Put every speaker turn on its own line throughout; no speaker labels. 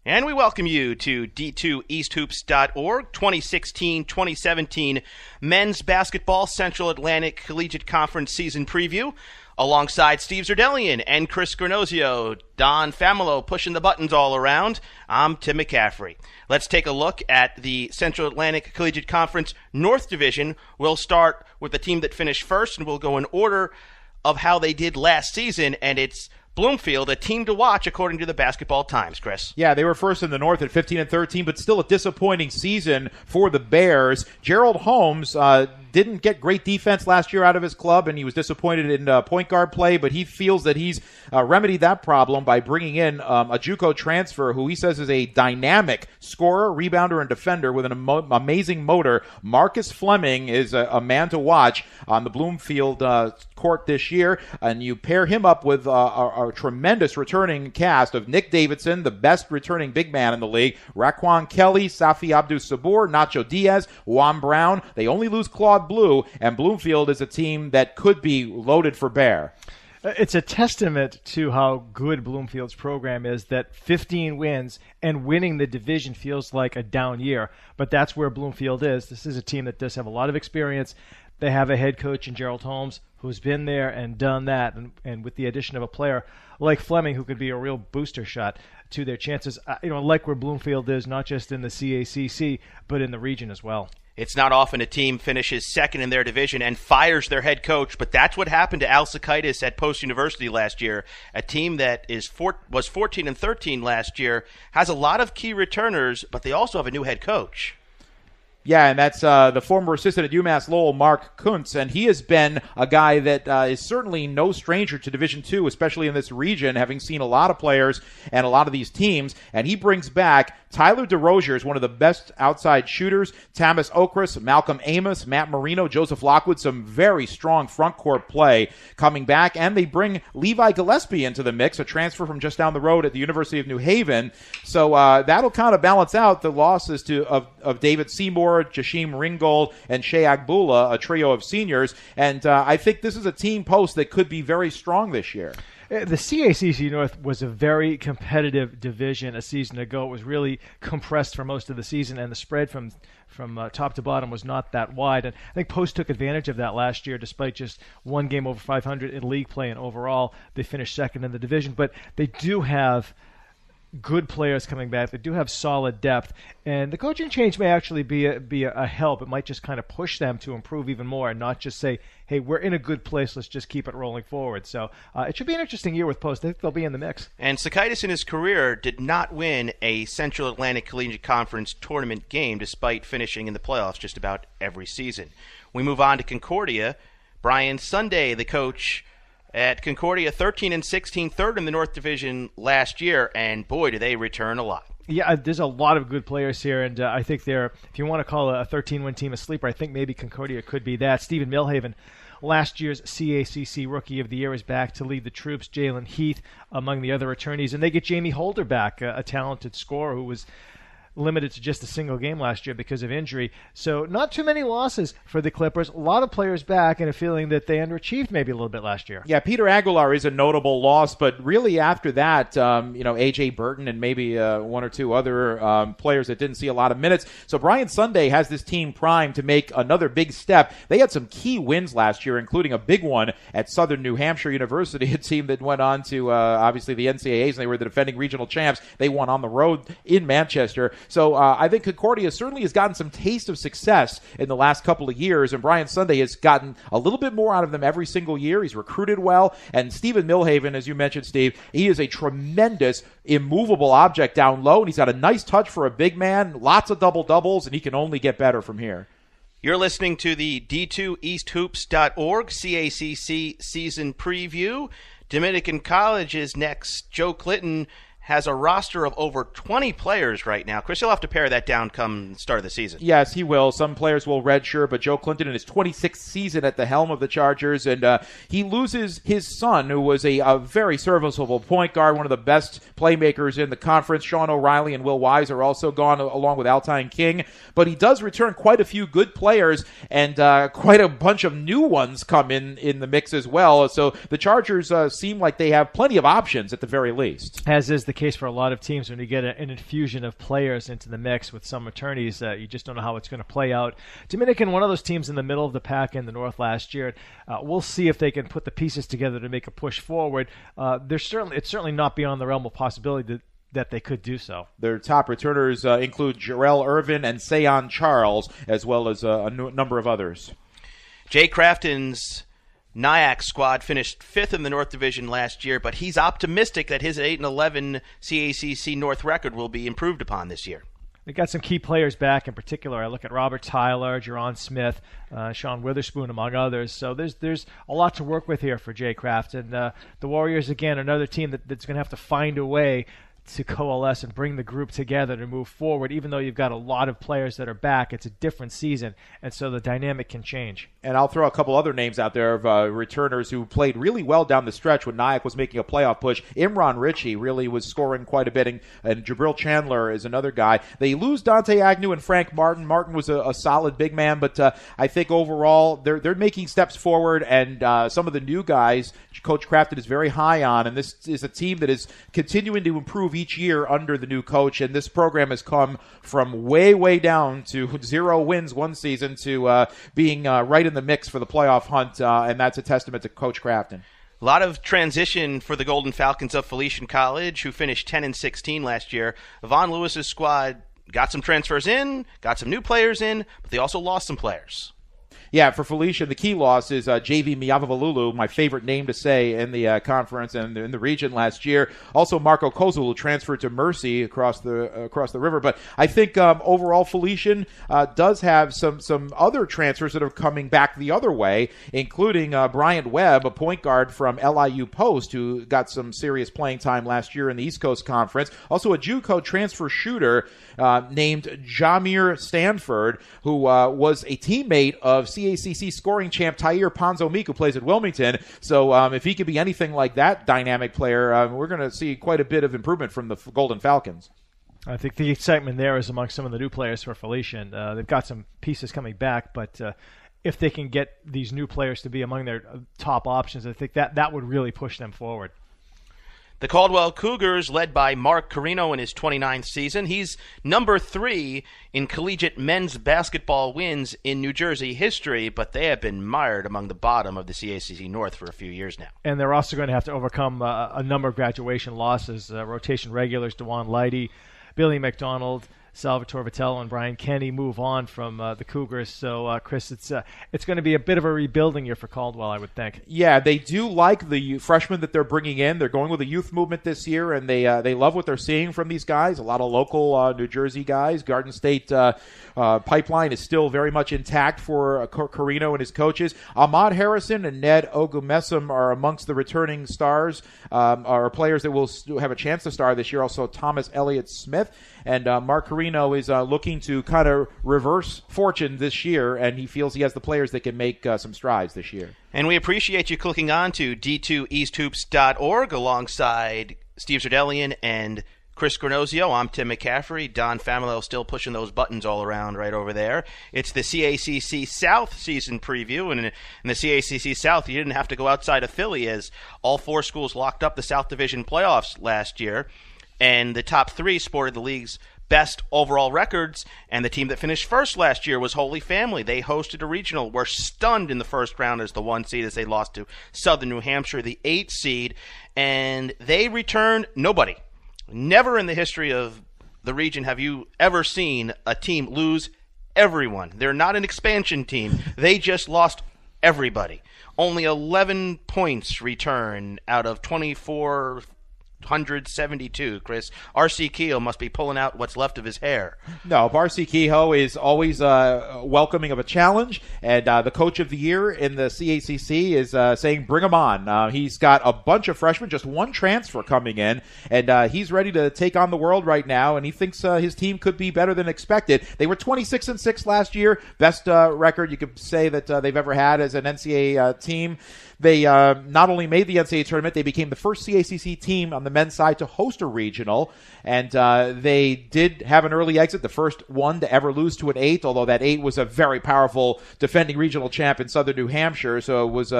And we welcome you to D2EastHoops.org 2016-2017 Men's Basketball Central Atlantic Collegiate Conference Season Preview. Alongside Steve Zerdelian and Chris Granozio, Don Familo pushing the buttons all around, I'm Tim McCaffrey. Let's take a look at the Central Atlantic Collegiate Conference North Division. We'll start with the team that finished first, and we'll go in order of how they did last season, and it's Bloomfield, a team to watch according to the Basketball Times, Chris.
Yeah, they were first in the North at 15-13, but still a disappointing season for the Bears. Gerald Holmes didn't get great defense last year out of his club, and he was disappointed in point guard play, but he feels that he's remedied that problem by bringing in a JUCO transfer who he says is a dynamic scorer, rebounder, and defender with an amazing motor. Marcus Fleming is a man to watch on the Bloomfield court this year, and you pair him up with a tremendous returning cast of Nick Davidson, the best returning big man in the league, Raquan Kelly, Safi Abdus-Sabur, Nacho Diaz, Juan Brown. They only lose Claude Blue, and Bloomfield is a team that could be loaded for bear.
It's a testament to how good Bloomfield's program is that 15 wins and winning the division feels like a down year. But that's where Bloomfield is. This is a team that does have a lot of experience. They have a head coach in Gerald Holmes who's been there and done that. And with the addition of a player like Fleming who could be a real booster shot to their chances, like where Bloomfield is, not just in the CACC, but in the region as well.
It's not often a team finishes second in their division and fires their head coach, but that's what happened to Al Sakaitis at Post University last year. A team that was 14-13 last year, has a lot of key returners, but they also have a new head coach.
Yeah, and that's the former assistant at UMass Lowell, Mark Kuntz, and he has been a guy that is certainly no stranger to Division II, especially in this region, having seen a lot of players and a lot of these teams, and he brings back Tyler DeRozier is one of the best outside shooters, Tamas Okras, Malcolm Amos, Matt Marino, Joseph Lockwood, some very strong front court play coming back, and they bring Levi Gillespie into the mix, a transfer from just down the road at the University of New Haven, so that'll kind of balance out the losses of David Seymour, Jashim Ringgold, and Shea Agbula, a trio of seniors, and I think this is a team post that could be very strong this year.
The CACC North was a very competitive division a season ago. It was really compressed for most of the season, and the spread from top to bottom was not that wide. And I think Post took advantage of that last year, despite just one game over 500 in league play, and overall they finished second in the division. But they do have good players coming back. They do have solid depth, and the coaching change may actually be a help. It might just kind of push them to improve even more and not just say, hey, we're in a good place, let's just keep it rolling forward. So it should be an interesting year with Post. I think they'll be in the mix.
And Sakaitis in his career did not win a Central Atlantic Collegiate Conference tournament game despite finishing in the playoffs just about every season. We move on to Concordia. Brian Sunday, the coach at Concordia, 13-16, third in the North Division last year, and boy, do they return a lot.
Yeah, there's a lot of good players here, and I think they're, if you want to call a 13-win team a sleeper, I think maybe Concordia could be that. Stephen Milhaven, last year's CACC Rookie of the Year, is back to lead the troops. Jalen Heath among the other attorneys, and they get Jamie Holder back, a talented scorer who was limited to just a single game last year because of injury. So not too many losses for the Clippers. A lot of players back and a feeling that they underachieved maybe a little bit last year.
Yeah, Peter Aguilar is a notable loss, but really after that, A.J. Burton and maybe one or two other players that didn't see a lot of minutes. So Brian Sunday has this team primed to make another big step. They had some key wins last year, including a big one at Southern New Hampshire University, a team that went on to obviously the NCAAs, and they were the defending regional champs. They won on the road in Manchester. So I think Concordia certainly has gotten some taste of success in the last couple of years, and Brian Sunday has gotten a little bit more out of them every single year. He's recruited well, and Stephen Milhaven, as you mentioned, Steve, he is a tremendous, immovable object down low, and he's got a nice touch for a big man, lots of double-doubles, and he can only get better from here.
You're listening to the D2EastHoops.org CACC season preview. Dominican College is next. Joe Clinton has a roster of over 20 players right now. Chris, you'll have to pare that down come the start of the season.
Yes, he will. Some players will redshirt, but Joe Clinton in his 26th season at the helm of the Chargers, and he loses his son, who was a very serviceable point guard, one of the best playmakers in the conference. Sean O'Reilly and Will Wise are also gone, along with Altine King, but he does return quite a few good players, and quite a bunch of new ones come in the mix as well. So the Chargers seem like they have plenty of options at the very least.
As is the case for a lot of teams when you get an infusion of players into the mix with some attorneys. You just don't know how it's going to play out. Dominican, one of those teams in the middle of the pack in the North last year. We'll see if they can put the pieces together to make a push forward. It's certainly not beyond the realm of possibility that they could do so.
Their top returners include Jarrell Irvin and Sayon Charles, as well as a number of others.
Jay Crafton's NIAC squad finished 5th in the North Division last year, but he's optimistic that his 8-11 CACC North record will be improved upon this year.
They got some key players back. In particular, I look at Robert Tyler, Jerron Smith, Sean Witherspoon, among others. So there's a lot to work with here for Jay Crafton. The Warriors, again, another team that's going to have to find a way to coalesce and bring the group together to move forward. Even though you've got a lot of players that are back, it's a different season, and so the dynamic can change.
And I'll throw a couple other names out there of returners who played really well down the stretch when Nyack was making a playoff push. Imran Ritchie really was scoring quite a bit, and Jabril Chandler is another guy. They lose Dante Agnew and Frank Martin. Martin was a solid big man, but I think overall they're making steps forward, and some of the new guys Coach Crafton is very high on, and this is a team that is continuing to improve each year under the new coach, and this program has come from way down to 0 wins one season to being right in the mix for the playoff hunt, and that's a testament to Coach Crafton.
A lot of transition for the Golden Falcons of Felician College, who finished 10-16 last year. Von Lewis's squad got some transfers in, got some new players in, but they also lost some players.
Yeah, for Felician, the key loss is JV Miavavalulu, my favorite name to say in the conference and in the region last year. Also, Marco Kozul, who transferred to Mercy across the river. But I think overall, Felician does have some other transfers that are coming back the other way, including Bryant Webb, a point guard from LIU Post, who got some serious playing time last year in the East Coast Conference. Also, a JUCO transfer shooter named Jamir Stanford, who was a teammate of CACC scoring champ Tair Ponzo-Meek, who plays at Wilmington. So if he could be anything like that dynamic player, we're going to see quite a bit of improvement from the Golden Falcons.
I think the excitement there is among some of the new players for Felician. They've got some pieces coming back, but if they can get these new players to be among their top options, I think that would really push them forward.
The Caldwell Cougars, led by Mark Carino in his 29th season. He's number 3 in collegiate men's basketball wins in New Jersey history, but they have been mired among the bottom of the CACC North for a few years now. And
they're also going to have to overcome a number of graduation losses. Rotation regulars, DeJuan Lighty, Billy McDonald, Salvatore Vitello, and Brian Kenny move on from the Cougars. So, Chris, it's going to be a bit of a rebuilding year for Caldwell, I would think.
Yeah, they do like the freshmen that they're bringing in. They're going with a youth movement this year, and they love what they're seeing from these guys. A lot of local New Jersey guys. Garden State pipeline is still very much intact for Carino and his coaches. Ahmad Harrison and Ned Ogumesum are amongst the returning stars, are players that will have a chance to star this year. Also, Thomas Elliott Smith. And Mark Carino is looking to kind of reverse fortune this year, and he feels he has the players that can make some strides this year.
And we appreciate you clicking on to d2easthoops.org alongside Steve Zerdelian and Chris Granozio. I'm Tim McCaffrey. Don Familo still pushing those buttons all around right over there. It's the CACC South season preview, and in the CACC South, you didn't have to go outside of Philly as all 4 schools locked up the South Division playoffs last year. And the top 3 sported the league's best overall records, and the team that finished first last year was Holy Family. They hosted a regional, were stunned in the first round as the 1 seed as they lost to Southern New Hampshire, the 8 seed, and they returned nobody. Never in the history of the region have you ever seen a team lose everyone. They're not an expansion team. They just lost everybody. Only 11 points return out of 2,472, Chris. R.C. Kehoe must be pulling out what's left of his hair.
No, R.C. Kehoe is always welcoming of a challenge, and the coach of the year in the CACC is saying bring him on. He's got a bunch of freshmen, just 1 transfer coming in, and he's ready to take on the world right now, and he thinks his team could be better than expected. They were 26-6 last year, best record you could say that they've ever had as an NCAA team. They not only made the NCAA tournament, they became the first CACC team on the men's side to host a regional, and they did have an early exit, the first one to ever lose to an 8, although that 8 was a very powerful defending regional champ in southern New Hampshire, so it was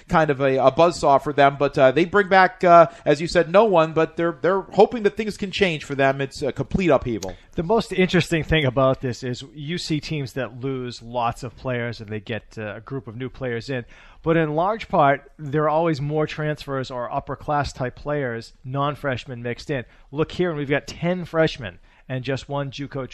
kind of a buzzsaw for them. But they bring back, as you said, no one, but they're hoping that things can change for them. It's a complete upheaval.
The most interesting thing about this is you see teams that lose lots of players and they get a group of new players in. But in large part, there are always more transfers or upper-class type players, non-freshmen mixed in. Look here, and we've got 10 freshmen and just one JUCO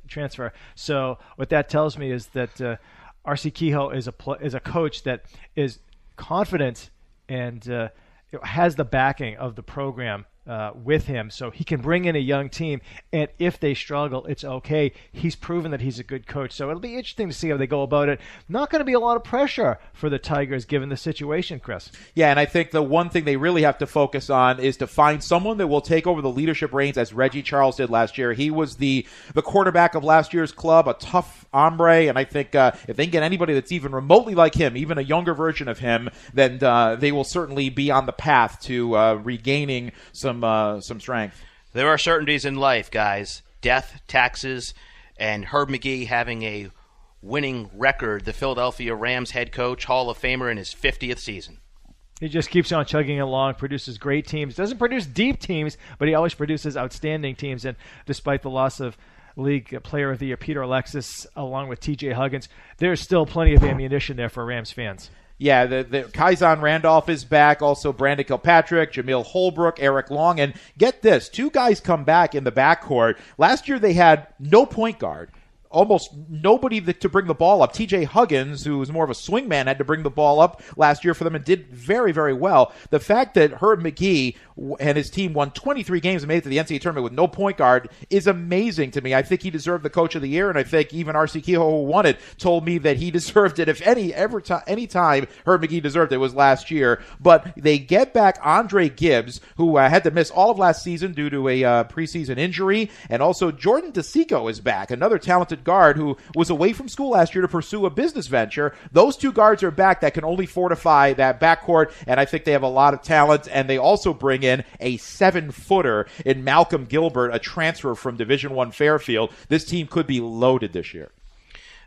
transfer. So what that tells me is that R.C. Kehoe is a coach that is confident and has the backing of the program with him, so he can bring in a young team, and if they struggle, it's okay. He's proven that he's a good coach, so it'll be interesting to see how they go about it. Not going to be a lot of pressure for the Tigers given the situation, Chris.
Yeah, and I think the one thing they really have to focus on is to find someone that will take over the leadership reins as Reggie Charles did last year. He was the quarterback of last year's club, a tough hombre, and I think if they can get anybody that's even remotely like him, even a younger version of him, then they will certainly be on the path to regaining some strength.
There are certainties in life, guys. Death, taxes, and Herb McGee having a winning record. The Philadelphia Rams head coach, Hall of Famer in his 50th season.
He just keeps on chugging along, produces great teams. Doesn't produce deep teams, but he always produces outstanding teams. And despite the loss of League Player of the Year Peter Alexis, along with T.J. Huggins, there's still plenty of ammunition there for Rams fans.
Yeah, the Kaizen Randolph is back. Also, Brandon Kilpatrick, Jamil Holbrook, Eric Long. And get this, 2 guys come back in the backcourt. Last year they had no point guard. Almost nobody to bring the ball up. T.J. Huggins, who was more of a swingman, had to bring the ball up last year for them and did very, very well. The fact that Herb McGee and his team won 23 games and made it to the NCAA tournament with no point guard is amazing to me. I think he deserved the Coach of the Year, and I think even R.C. Kehoe, who won it, told me that he deserved it. If any time Herb McGee deserved it, was last year. But they get back Andre Gibbs, who had to miss all of last season due to a preseason injury, and also Jordan DeSico is back, another talented guard who was away from school last year to pursue a business venture. Those 2 guards are back that can only fortify that backcourt, and I think they have a lot of talent. And they also bring in a 7-footer in Malcolm Gilbert, a transfer from Division I Fairfield. This team could be loaded this year.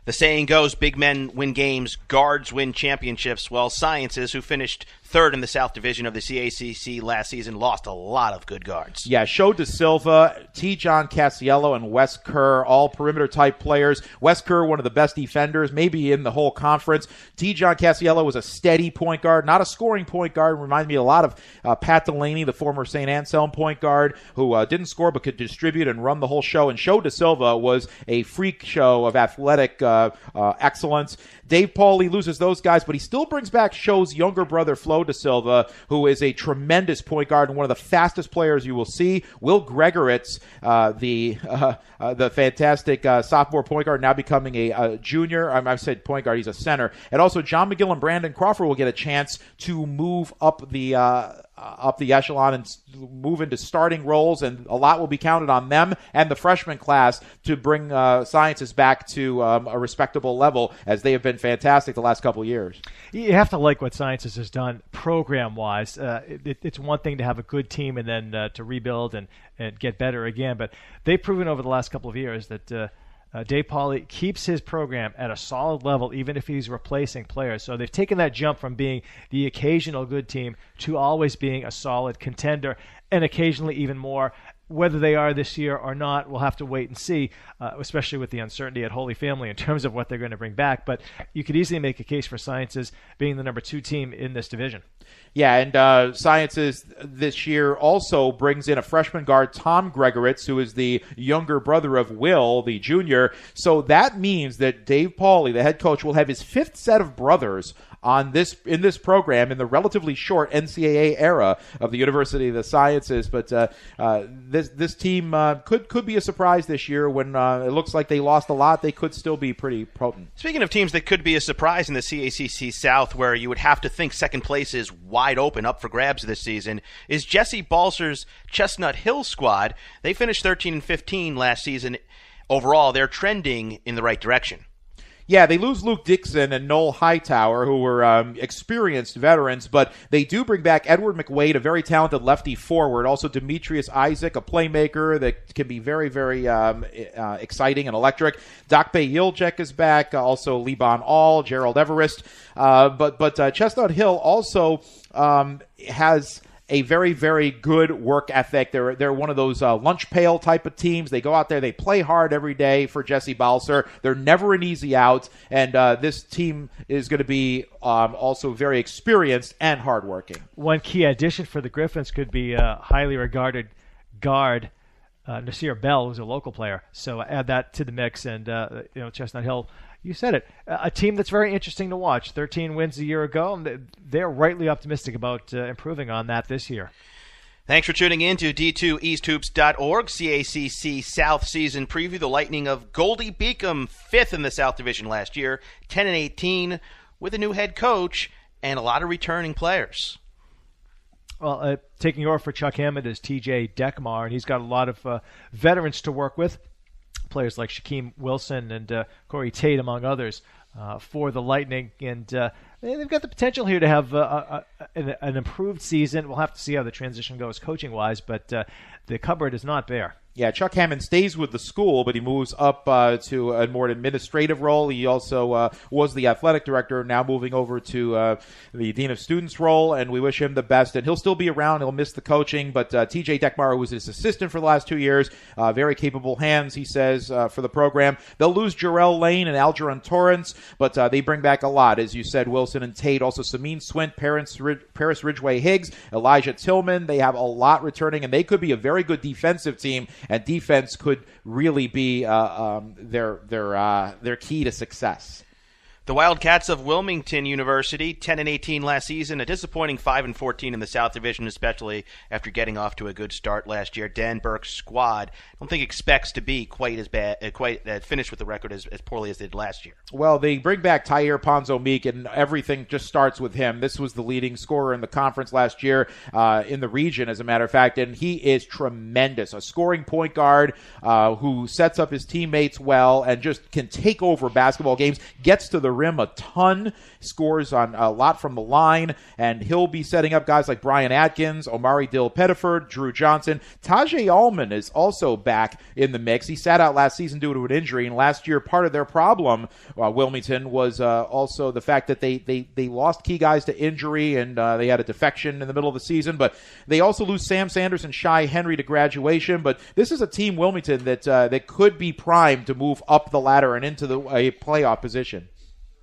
The saying goes, big men win games, guards win championships. Well, Sciences, who finished 3rd in the South Division of the CACC last season, lost a lot of good guards.
Yeah, Sho De Silva, T. John Casiello, and Wes Kerr, all perimeter-type players. Wes Kerr, one of the best defenders, maybe in the whole conference. T. John Casiello was a steady point guard, not a scoring point guard. Reminds me a lot of Pat Delaney, the former St. Anselm point guard, who didn't score but could distribute and run the whole show. And Sho De Silva was a freak show of athletic excellence. Dave Pauly loses those guys, but he still brings back Sho's younger brother, Flo De Silva, who is a tremendous point guard and one of the fastest players you will see. Will Gregoritz, the fantastic sophomore point guard, now becoming a junior. I said point guard, he's a center. And also John McGill and Brandon Crawford will get a chance to move up the echelon and move into starting roles, and a lot will be counted on them and the freshman class to bring Sciences back to a respectable level, as they have been fantastic the last couple of years.
You have to like what Sciences has done program-wise. It's one thing to have a good team and then to rebuild and get better again, but they've proven over the last couple of years that Dave Pauly keeps his program at a solid level even if he's replacing players. So they've taken that jump from being the occasional good team to always being a solid contender, and occasionally even more. Whether they are this year or not, we'll have to wait and see, especially with the uncertainty at Holy Family in terms of what they're going to bring back. But you could easily make a case for Sciences being the number 2 team in this division.
Yeah, and Sciences this year also brings in a freshman guard, Tom Gregoritz, who is the younger brother of Will, the junior. So that means that Dave Pauly, the head coach, will have his 5th set of brothers in this program in the relatively short NCAA era of the University of the Sciences. But this team could be a surprise this year. When it looks like they lost a lot, they could still be pretty potent.
Speaking of teams that could be a surprise in the CACC South, where you would have to think second place is wide open up for grabs this season, is Jesse Balser's Chestnut Hill squad. They finished 13-15 last season. Overall, they're trending in the right direction.
Yeah, they lose Luke Dixon and Noel Hightower, who were experienced veterans, but they do bring back Edward McWade, a very talented lefty forward. Also Demetrius Isaac, a playmaker that can be very, very exciting and electric. Dakpe Yiljek is back. Also Liban All, Gerald Everest. But Chestnut Hill also has a very, very good work ethic. They're one of those lunch pail type of teams. They go out there, they play hard every day for Jesse Balser. They're never an easy out, and this team is going to be also very experienced and hardworking.
One key addition for the Griffins could be highly regarded guard Nasir Bell, who's a local player. So add that to the mix, and Chestnut Hill. You said it. A team that's very interesting to watch. 13 wins a year ago, and they're rightly optimistic about improving on that this year.
Thanks for tuning in to D2EastHoops.org, CACC South Season Preview. The Lightning of Goldie Beacom, 5th in the South Division last year, 10-18, with a new head coach and a lot of returning players.
Well, taking over for Chuck Hammond is TJ Dekmar, and he's got a lot of veterans to work with. Players like Shaquem Wilson and Corey Tate, among others, for the Lightning. And they've got the potential here to have an improved season. We'll have to see how the transition goes coaching-wise, but the cupboard is not bare.
Yeah, Chuck Hammond stays with the school, but he moves up to a more administrative role. He also was the athletic director, now moving over to the dean of students role, and we wish him the best. And he'll still be around. He'll miss the coaching, but TJ Dekmar, who was his assistant for the last 2 years, very capable hands, he says, for the program. They'll lose Jarrell Lane and Algeron Torrance, but they bring back a lot, as you said, Wilson and Tate, also Sameen Swint, Paris Ridgway Higgs, Elijah Tillman. They have a lot returning, and they could be a very good defensive team, and defense could really be their key to success.
The Wildcats of Wilmington University, 10-18 last season, a disappointing 5-14 in the South Division, especially after getting off to a good start last year. Dan Burke's squad, I don't think expects to be quite as bad, finished with the record as poorly as they did last year.
Well, they bring back Tyre Ponzo-Meek, and everything just starts with him. This was the leading scorer in the conference last year, in the region, as a matter of fact, and he is tremendous. A scoring point guard who sets up his teammates well and just can take over basketball games, gets to the rim a ton, scores on a lot from the line, and he'll be setting up guys like Brian Atkins, Omari Dill Pettiford, Drew Johnson. Tajay Allman is also back in the mix. He sat out last season due to an injury, and last year part of their problem, Wilmington, was also the fact that they lost key guys to injury, and they had a defection in the middle of the season, but they also lose Sam Sanders and Shai Henry to graduation. But this is a team, Wilmington, that could be primed to move up the ladder and into a playoff position.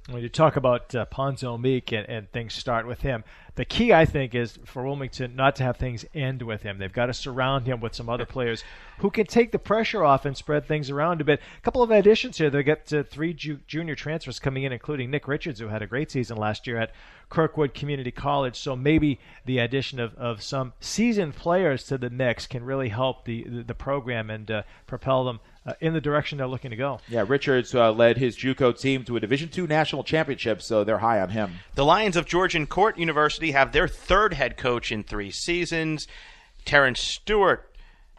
When you talk about Ponzo Meek and things start with him, the key, I think, is for Wilmington not to have things end with him. They've got to surround him with some other players who can take the pressure off and spread things around a bit. A couple of additions here. They got 3 junior transfers coming in, including Nick Richards, who had a great season last year at Kirkwood Community College. So maybe the addition of some seasoned players to the mix can really help the program and propel them in the direction they're looking to go.
Yeah, Richards led his JUCO team to a Division II national championship, so they're high on him.
The Lions of Georgian Court University have their 3rd head coach in 3 seasons. Terrence Stewart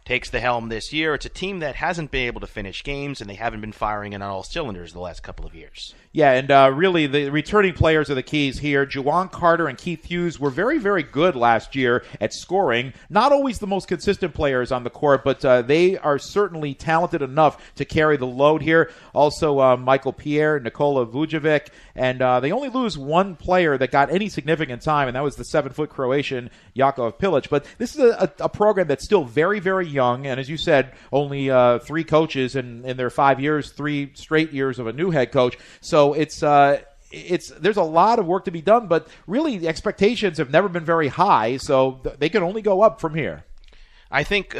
takes the helm this year. It's a team that hasn't been able to finish games, and they haven't been firing on all cylinders the last couple of years.
Yeah, and really the returning players are the keys here. Juwan Carter and Keith Hughes were very, very good last year at scoring. Not always the most consistent players on the court, but they are certainly talented enough to carry the load here. Also, Michael Pierre, Nikola Vujovic, and they only lose one player that got any significant time, and that was the 7-foot Croatian Jakov Pilic. But this is a program that's still very, very young, and as you said, only 3 coaches in their 5 years, 3 straight years of a new head coach. So there's a lot of work to be done, but really the expectations have never been very high, so they can only go up from here.
I think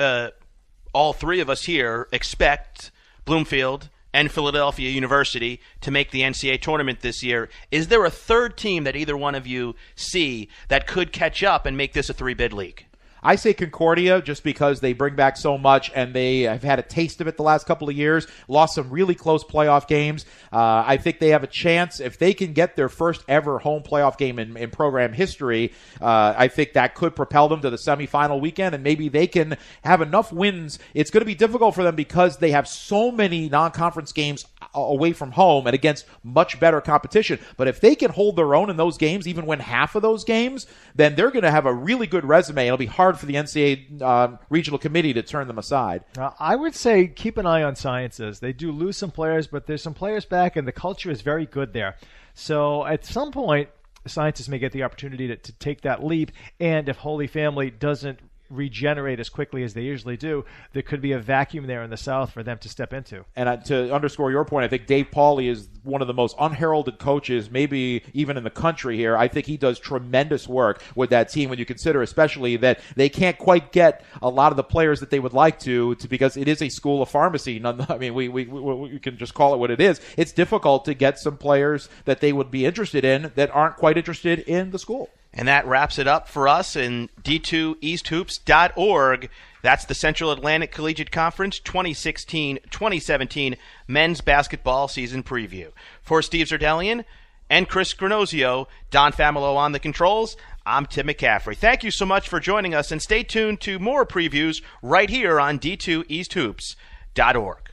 all 3 of us here expect Bloomfield and Philadelphia University to make the NCAA tournament this year. Is there a 3rd team that either one of you see that could catch up and make this a 3-bid league?
I say Concordia just because they bring back so much, and they have had a taste of it the last couple of years, lost some really close playoff games. I think they have a chance. If they can get their first ever home playoff game in program history, I think that could propel them to the semifinal weekend, and maybe they can have enough wins. It's going to be difficult for them because they have so many non-conference games away from home and against much better competition. But if they can hold their own in those games, even win half of those games, then they're going to have a really good resume. It'll be hard for the NCAA regional committee to turn them aside.
I would say keep an eye on Sciences. They do lose some players, but there's some players back, and the culture is very good there. So at some point, Sciences may get the opportunity to take that leap, and if Holy Family doesn't regenerate as quickly as they usually do, there could be a vacuum there in the South for them to step into.
And to underscore your point, I think Dave Pauly is one of the most unheralded coaches, maybe even in the country here. I think he does tremendous work with that team when you consider especially that they can't quite get a lot of the players that they would like to because it is a school of pharmacy. I mean, we can just call it what it is. It's difficult to get some players that they would be interested in that aren't quite interested in the school.
And that wraps it up for us in D2EastHoops.org. That's the Central Atlantic Collegiate Conference 2016-2017 men's basketball season preview. For Steve Zerdelian and Chris Granozio, Don Familo on the controls, I'm Tim McCaffrey. Thank you so much for joining us, and stay tuned to more previews right here on D2EastHoops.org.